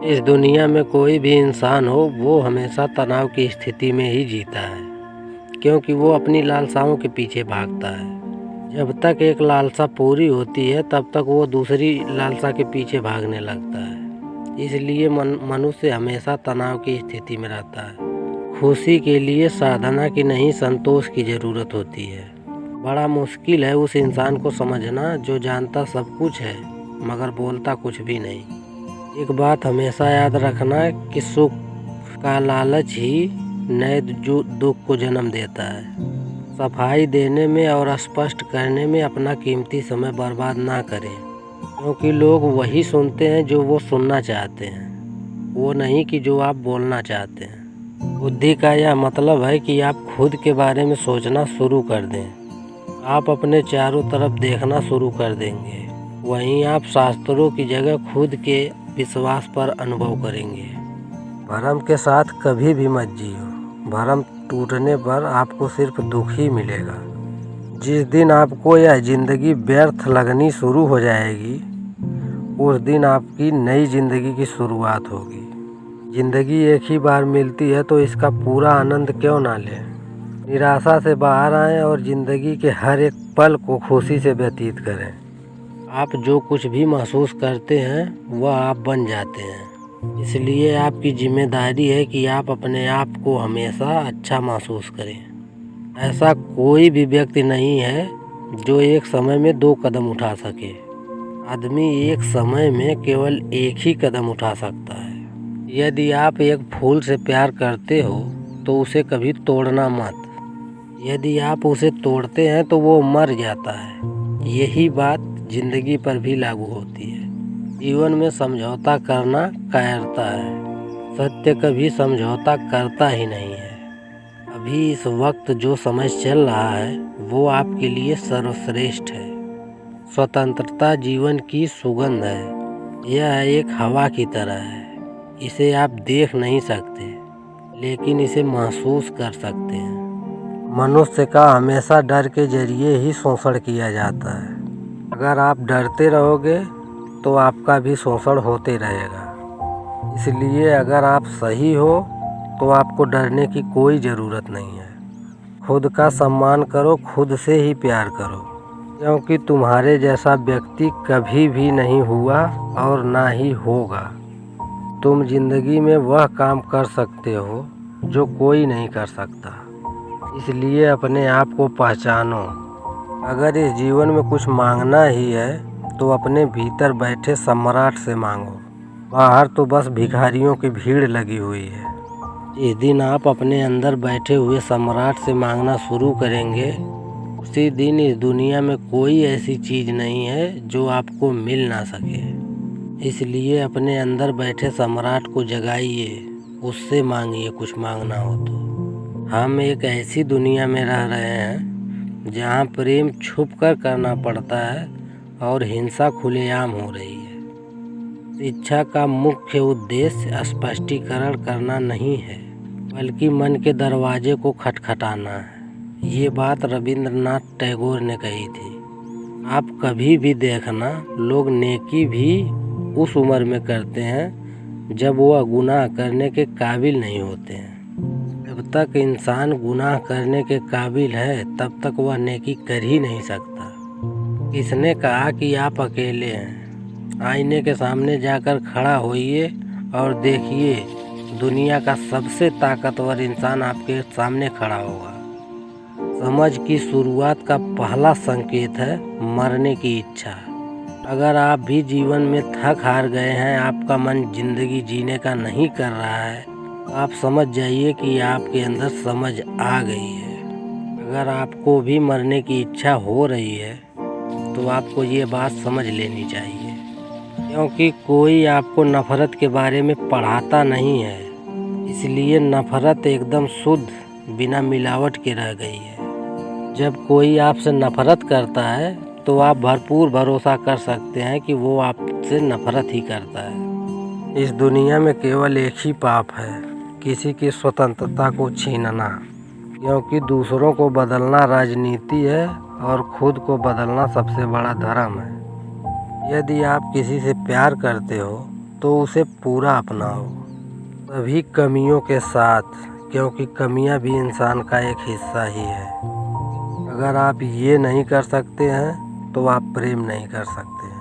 इस दुनिया में कोई भी इंसान हो वो हमेशा तनाव की स्थिति में ही जीता है, क्योंकि वो अपनी लालसाओं के पीछे भागता है। जब तक एक लालसा पूरी होती है तब तक वो दूसरी लालसा के पीछे भागने लगता है। इसलिए मनुष्य हमेशा तनाव की स्थिति में रहता है। खुशी के लिए साधना की नहीं, संतोष की ज़रूरत होती है। बड़ा मुश्किल है उस इंसान को समझना जो जानता सब कुछ है मगर बोलता कुछ भी नहीं। एक बात हमेशा याद रखना कि सुख का लालच ही नए दुख को जन्म देता है। सफाई देने में और स्पष्ट करने में अपना कीमती समय बर्बाद ना करें, क्योंकि लोग वही सुनते हैं जो वो सुनना चाहते हैं, वो नहीं कि जो आप बोलना चाहते हैं। बुद्धि का यह मतलब है कि आप खुद के बारे में सोचना शुरू कर दें। आप अपने चारों तरफ देखना शुरू कर देंगे। वहीं आप शास्त्रों की जगह खुद के विश्वास पर अनुभव करेंगे। भरम के साथ कभी भी मत जियो। भरम टूटने पर आपको सिर्फ दुख ही मिलेगा। जिस दिन आपको यह जिंदगी व्यर्थ लगनी शुरू हो जाएगी, उस दिन आपकी नई जिंदगी की शुरुआत होगी। जिंदगी एक ही बार मिलती है तो इसका पूरा आनंद क्यों ना लें। निराशा से बाहर आएं और जिंदगी के हर एक पल को खुशी से व्यतीत करें। आप जो कुछ भी महसूस करते हैं वह आप बन जाते हैं। इसलिए आपकी जिम्मेदारी है कि आप अपने आप को हमेशा अच्छा महसूस करें। ऐसा कोई भी व्यक्ति नहीं है जो एक समय में 2 कदम उठा सके। आदमी एक समय में केवल एक ही कदम उठा सकता है। यदि आप एक फूल से प्यार करते हो तो उसे कभी तोड़ना मत। यदि आप उसे तोड़ते हैं तो वो मर जाता है। यही बात जिंदगी पर भी लागू होती है। जीवन में समझौता करना कायरता है। सत्य कभी समझौता करता ही नहीं है। अभी इस वक्त जो समय चल रहा है वो आपके लिए सर्वश्रेष्ठ है। स्वतंत्रता जीवन की सुगंध है। यह एक हवा की तरह है। इसे आप देख नहीं सकते, लेकिन इसे महसूस कर सकते हैं। मनुष्य का हमेशा डर के जरिए ही शोषण किया जाता है। अगर आप डरते रहोगे तो आपका भी शोषण होते रहेगा। इसलिए अगर आप सही हो तो आपको डरने की कोई ज़रूरत नहीं है। खुद का सम्मान करो, खुद से ही प्यार करो, क्योंकि तुम्हारे जैसा व्यक्ति कभी भी नहीं हुआ और ना ही होगा। तुम जिंदगी में वह काम कर सकते हो जो कोई नहीं कर सकता। इसलिए अपने आप को पहचानो। अगर इस जीवन में कुछ मांगना ही है तो अपने भीतर बैठे सम्राट से मांगो। बाहर तो बस भिखारियों की भीड़ लगी हुई है। जिस दिन आप अपने अंदर बैठे हुए सम्राट से मांगना शुरू करेंगे, उसी दिन इस दुनिया में कोई ऐसी चीज़ नहीं है जो आपको मिल ना सके। इसलिए अपने अंदर बैठे सम्राट को जगाइए, उससे मांगिए कुछ मांगना हो तो। हम एक ऐसी दुनिया में रह रहे हैं जहाँ प्रेम छुप कर करना पड़ता है और हिंसा खुलेआम हो रही है। शिक्षा का मुख्य उद्देश्य स्पष्टीकरण करना नहीं है, बल्कि मन के दरवाजे को खटखटाना है। ये बात रविंद्रनाथ टैगोर ने कही थी। आप कभी भी देखना, लोग नेकी भी उस उम्र में करते हैं जब वह गुनाह करने के काबिल नहीं होते हैं। जब तक इंसान गुनाह करने के काबिल है तब तक वह नेकी कर ही नहीं सकता। किसने कहा कि आप अकेले हैं? आईने के सामने जाकर खड़ा होइए और देखिए, दुनिया का सबसे ताकतवर इंसान आपके सामने खड़ा होगा। समझ की शुरुआत का पहला संकेत है मरने की इच्छा। अगर आप भी जीवन में थक हार गए हैं, आपका मन जिंदगी जीने का नहीं कर रहा है, आप समझ जाइए कि आपके अंदर समझ आ गई है। अगर आपको भी मरने की इच्छा हो रही है तो आपको ये बात समझ लेनी चाहिए, क्योंकि कोई आपको नफ़रत के बारे में पढ़ाता नहीं है। इसलिए नफ़रत एकदम शुद्ध, बिना मिलावट के रह गई है। जब कोई आपसे नफ़रत करता है तो आप भरपूर भरोसा कर सकते हैं कि वो आपसे नफ़रत ही करता है। इस दुनिया में केवल एक ही पाप है, किसी की स्वतंत्रता को छीनना, क्योंकि दूसरों को बदलना राजनीति है और खुद को बदलना सबसे बड़ा धर्म है। यदि आप किसी से प्यार करते हो तो उसे पूरा अपनाओ, सभी कमियों के साथ, क्योंकि कमियां भी इंसान का एक हिस्सा ही है। अगर आप ये नहीं कर सकते हैं तो आप प्रेम नहीं कर सकते।